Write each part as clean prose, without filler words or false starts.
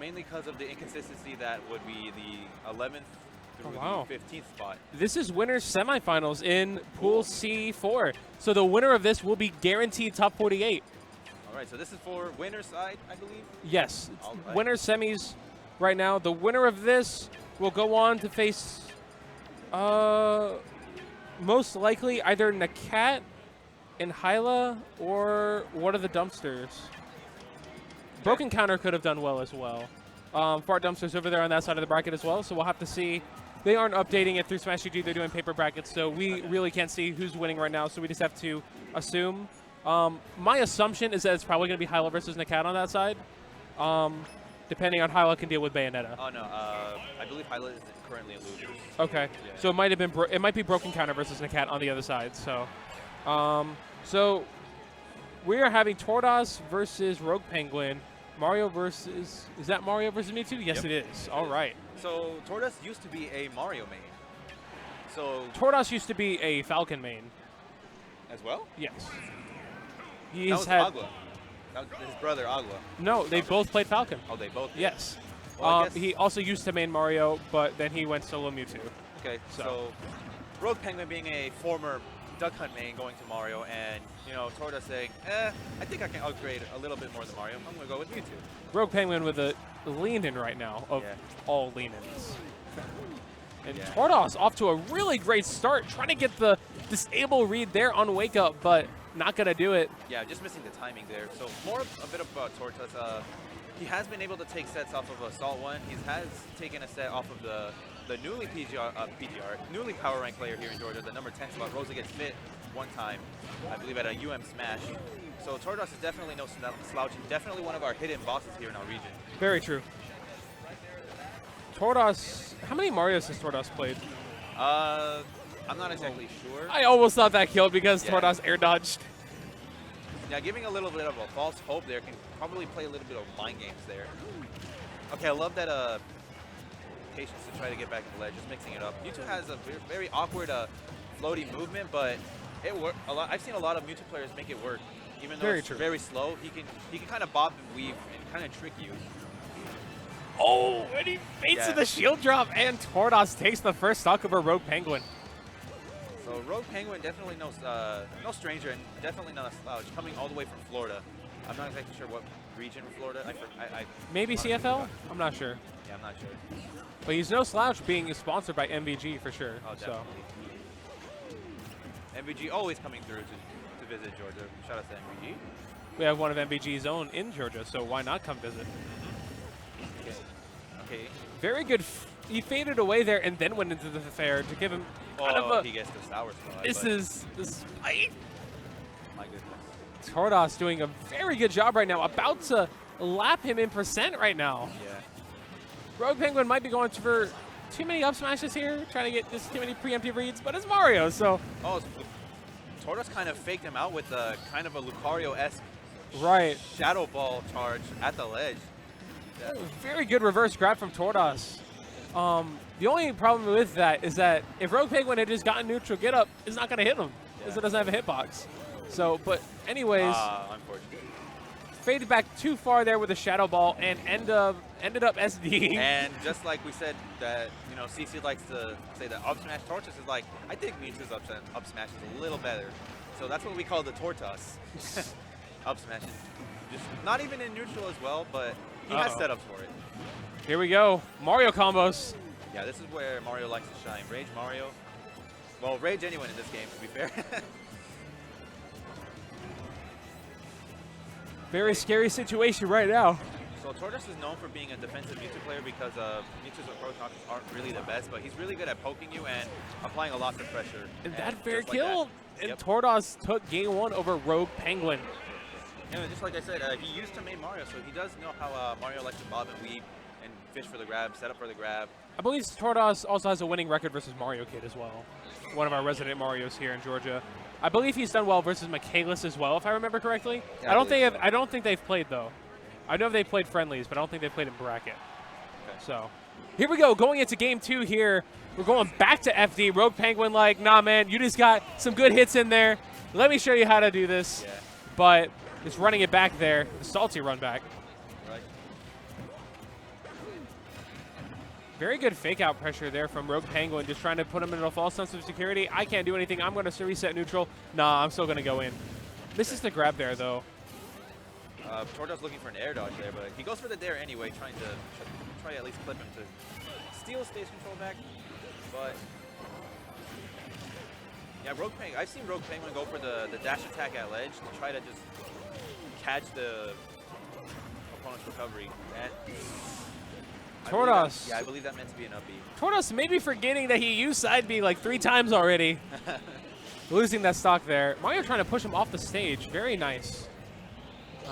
mainly because of the inconsistency that would be the 11th through the 15th spot. This is winners semifinals in Pool C4. So the winner of this will be guaranteed top 48. All right, so this is for winner's side, I believe? Yes. Right. Winner's semis right now. The winner of this will go on to face most likely either Nakat and Hyla or one of the dumpsters. Broken Counter could have done well as well. Fart Dumpsters over there on that side of the bracket as well, so we'll have to see. They aren't updating it through Smash GG. They're doing paper brackets, so we really can't see who's winning right now, so we just have to assume. My assumption is that it's probably going to be Hyla versus Nakat on that side, depending on how Hyla can deal with Bayonetta. Oh, no. I believe Hyla is currently a loser. Okay. Yeah. So it might have been it might be Broken Counter versus Nakat on the other side. So, so we are having Tortas versus RoguePenguin. Mario versus, is that Mario versus Mewtwo? Yes, yep. It is. All right. So Tortas used to be a Mario main. So Tortas used to be a Falcon main. As well? Yes. That was Agua. That was his brother, Agua. No, they both played Falcon. Oh, they both did? Yes. Well, he also used to main Mario, but then he went solo Mewtwo. Okay, so RoguePenguin being a former Duck Hunt main going to Mario, and Tortas saying, I think I can upgrade a little bit more than Mario. I'm going to go with Mewtwo. RoguePenguin with a lean-in right now of all lean-ins. And Yeah. Tortas off to a really great start, trying to get the disable read there on Wake Up, but not going to do it. Yeah, just missing the timing there. So a bit about Tortas. He has been able to take sets off of Assault 1. He has taken a set off of the newly newly power rank player here in Georgia, the number 10 spot. Rosa gets fit one time, I believe at a Smash. So Tortas is definitely no slouch, and definitely one of our hidden bosses here in our region. Very true. Tortas, how many Marios has Tortas played? I'm not exactly sure. I almost thought that killed because Tortas air dodged. Yeah, giving a little bit of a false hope there can probably play a little bit of mind games there. Okay, I love that patience to try to get back in the ledge, just mixing it up. Mewtwo has a very awkward floaty movement, but it works a lot. I've seen a lot of Mewtwo players make it work. Even though it's very slow, he can kind of bob and weave and kind of trick you. Oh, and he baits in the shield drop, and Tortas takes the first stock over RoguePenguin. So RoguePenguin definitely no stranger, and definitely not a slouch, coming all the way from Florida. I'm not exactly sure what region of Florida. Maybe CFL? I'm not sure. Yeah, I'm not sure. But he's no slouch being sponsored by MVG for sure. Oh, definitely. MVG always coming through to visit Georgia. Shout out to MVG. We have one of MVG's own in Georgia, so why not come visit? Okay. Very good. He faded away there and then went into the fair to give him kind of a... he gets the sour spot. This is fight. My goodness. Tortas doing a very good job right now. About to lap him in percent right now. Yeah. RoguePenguin might be going for too many up smashes here, trying to get just too many preemptive reads, but it's Mario, so... Oh, Tortas kind of faked him out with kind of a Lucario-esque Shadow Ball charge at the ledge. Yeah. Very good reverse grab from Tortas. The only problem with that is that if RoguePenguin had just gotten neutral get up, it's not going to hit him because it doesn't have a hitbox. So, but anyways, unfortunately. Faded back too far there with a Shadow Ball and ended up SD. And just like we said that, CC likes to say that up smash Tortas is like, I think Mewtwo's up smash is a little better. So that's what we call the Tortas. Up smash. Just not even in neutral as well, but he has setups for it. Here we go. Mario combos. Yeah, this is where Mario likes to shine. Rage Mario. Well, Rage anyone in this game, to be fair. Very scary situation right now. So Tortas is known for being a defensive Mewtwo player because Mewtwo's approach knockers aren't really the best, but he's really good at poking you and applying a lot of pressure. And that fair kill. And Tortas took game 1 over RoguePenguin. Yeah, just like I said, he used to main Mario, so he does know how Mario likes to bob and weave and fish for the grab, set up for the grab. I believe Tortas also has a winning record versus Mario Kid as well. One of our resident Marios here in Georgia. I believe he's done well versus Michaelis as well, if I remember correctly. Yeah, I don't think they've played though. I know they've played friendlies, but I don't think they've played in bracket. Okay. So here we go, going into game 2 here. We're going back to FD. RoguePenguin like, nah man, you just got some good hits in there. Let me show you how to do this. Yeah. But it's running it back there. The salty run back. Right. Very good fake out pressure there from RoguePenguin, just trying to put him into a false sense of security. I can't do anything. I'm going to reset neutral. Nah, I'm still going to go in. Misses the grab there, though. Tortas looking for an air dodge there, but he goes for the dare anyway, trying to try at least clip him to steal stage control back. But yeah, RoguePenguin. I've seen RoguePenguin go for the dash attack at ledge to try to just catch the opponent's recovery. And Tortas. I believe that meant to be an up B. Tortas may be forgetting that he used side B like 3 times already. Losing that stock there. Mario trying to push him off the stage. Very nice.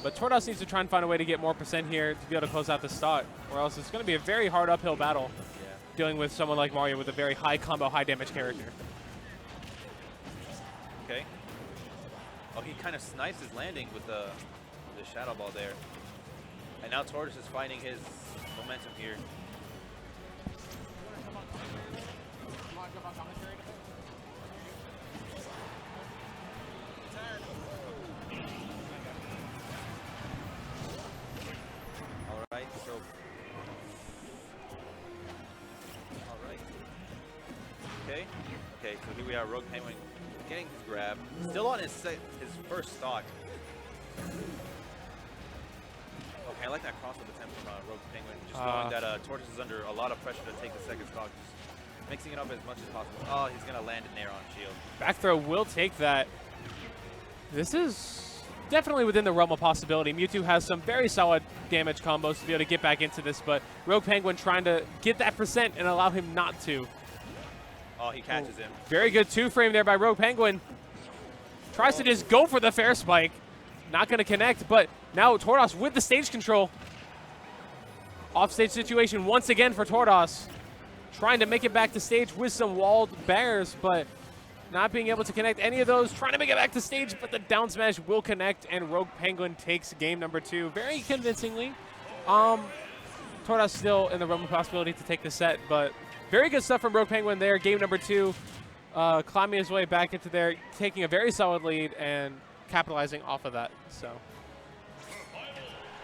But Tortas needs to try and find a way to get more percent here to be able to close out the stock, or else it's going to be a very hard uphill battle dealing with someone like Mario with a very high combo, high damage character. Okay. Oh, he kind of snipes his landing with the Shadow Ball there. And now Tortas is finding his momentum here. Okay, so here we are, RoguePenguin getting his grab. Still on his first stock. Okay, I like that crossover attempt from RoguePenguin. Just knowing that Tortas is under a lot of pressure to take the second stock. Just mixing it up as much as possible. Oh, he's going to land in there on shield. Back throw will take that. This is definitely within the realm of possibility. Mewtwo has some very solid damage combos to be able to get back into this, but RoguePenguin trying to get that percent and allow him not to. Oh, he catches him. Very good 2-frame there by RoguePenguin. Tries to just go for the fair spike. Not going to connect, but now Tortas with the stage control. Offstage situation once again for Tortas. Trying to make it back to stage with some walled bears, but not being able to connect any of those. Trying to make it back to stage, but the down smash will connect, and RoguePenguin takes game number 2 very convincingly. Tortas still in the realm of possibility to take the set, but very good stuff from RoguePenguin there. Game number 2, climbing his way back into there, taking a very solid lead and capitalizing off of that. So.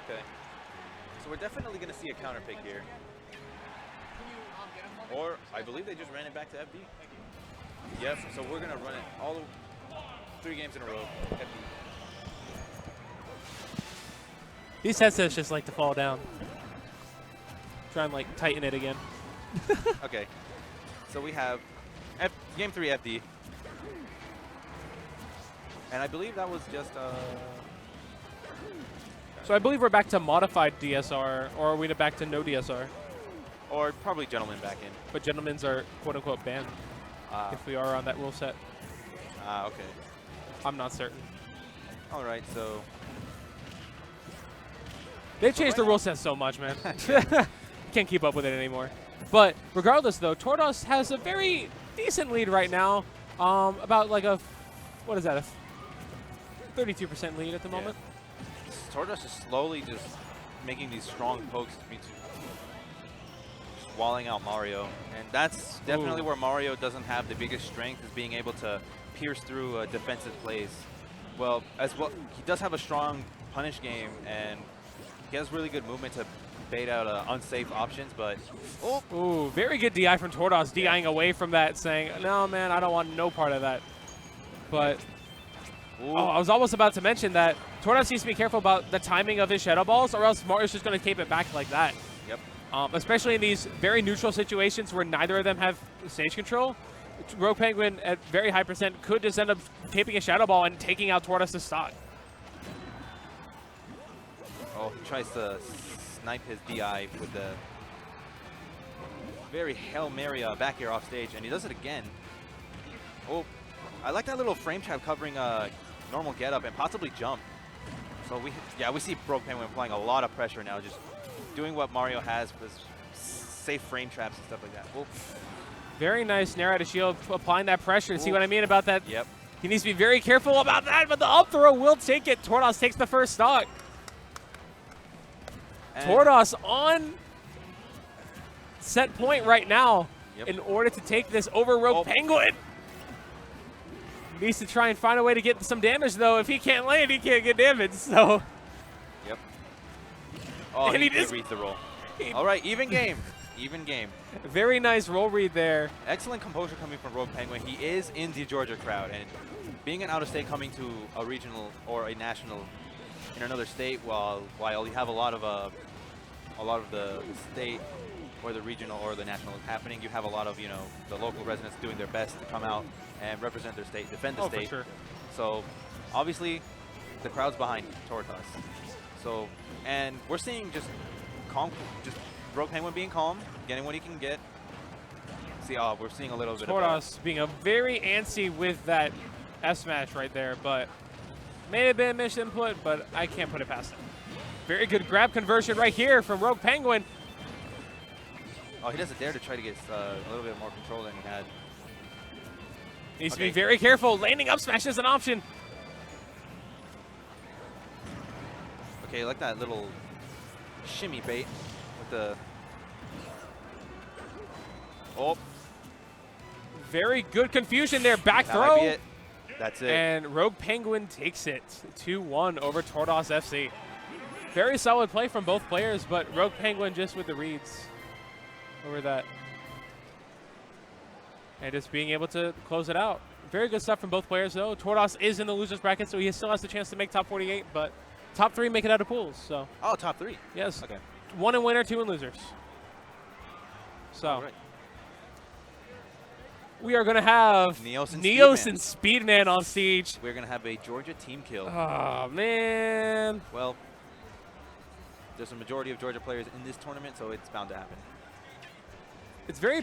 Okay. So we're definitely going to see a counter pick here. Or I believe they just ran it back to FD. Yes, so we're going to run it all 3 games in a row. FD. These headsets just like to fall down. Try and like tighten it again. Okay, so we have game 3 FD, and I believe that was just So I believe we're back to modified DSR, or are we back to no DSR? or probably gentlemen back in. But gentlemen's are quote unquote banned if we are on that rule set. Okay. I'm not certain. All right, so they've changed the rule set so much, man. Can't keep up with it anymore. But regardless, though, Tortas has a very decent lead right now. About like a, what is that, a 32% lead at the moment. Tortas is slowly just making these strong pokes to Mewtwo, just walling out Mario, and that's definitely where Mario doesn't have the biggest strength, is being able to pierce through defensive plays. Well, he does have a strong punish game, and he has really good movement to bait out unsafe options, but very good DI from Tortas, DIing away from that, saying, no, man, I don't want no part of that. But I was almost about to mention that Tortas needs to be careful about the timing of his Shadow Balls, or else Mario's just going to tape it back like that. Yep. Especially in these very neutral situations where neither of them have stage control. RoguePenguin at very high percent could just end up taping a Shadow Ball and taking out Tortas' stock. Oh, he tries to snipe his DI with the very Hail Mary back air off stage, and he does it again. Oh, I like that little frame trap covering normal get up and possibly jump. So we see RoguePenguin applying a lot of pressure now, just doing what Mario has with safe frame traps and stuff like that. Oh. Very nice Nair out of shield, applying that pressure. See what I mean about that? Yep. He needs to be very careful about that, but the up throw will take it. Tortas takes the first stock. And Tortas on set point right now in order to take this over RoguePenguin. Needs to try and find a way to get some damage, though. If he can't land, he can't get damage, so. Yep. Oh, and he reads the roll. All right, even game. Even game. Very nice roll read there. Excellent composure coming from RoguePenguin. He is in the Georgia crowd, and being an out-of-state coming to a regional or a national in another state, while you have a lot of the state or the regional or the national happening, you have a lot of the local residents doing their best to come out and represent their state, defend the state. For sure. So obviously, the crowd's behind Tortas. So, and we're seeing just RoguePenguin being calm, getting what he can get. See, we're seeing a little bit of Tortas being a very antsy with that F smash right there, but may have been misinput, but I can't put it past him. Very good grab conversion right here from RoguePenguin. Oh, he doesn't dare to try to get a little bit more control than he had. Needs to be very careful. Landing up smash is an option. Okay, like that little shimmy bait with the... Oh. Very good confusion there. Back That throw. might be it. That's it. And RoguePenguin takes it 2-1 over TortasFC. Very solid play from both players, but RoguePenguin just with the reads over that. And just being able to close it out. Very good stuff from both players, though. Tortas is in the losers bracket, so he still has the chance to make top 48, but top 3 make it out of pools. So. Oh, top 3. Yes. Okay. 1 in winner, 2 in losers. So. Right. We are going to have Neos and Speedman on stage. We're going to have a Georgia team kill. Oh, man. Well, there's a majority of Georgia players in this tournament, so it's bound to happen. It's very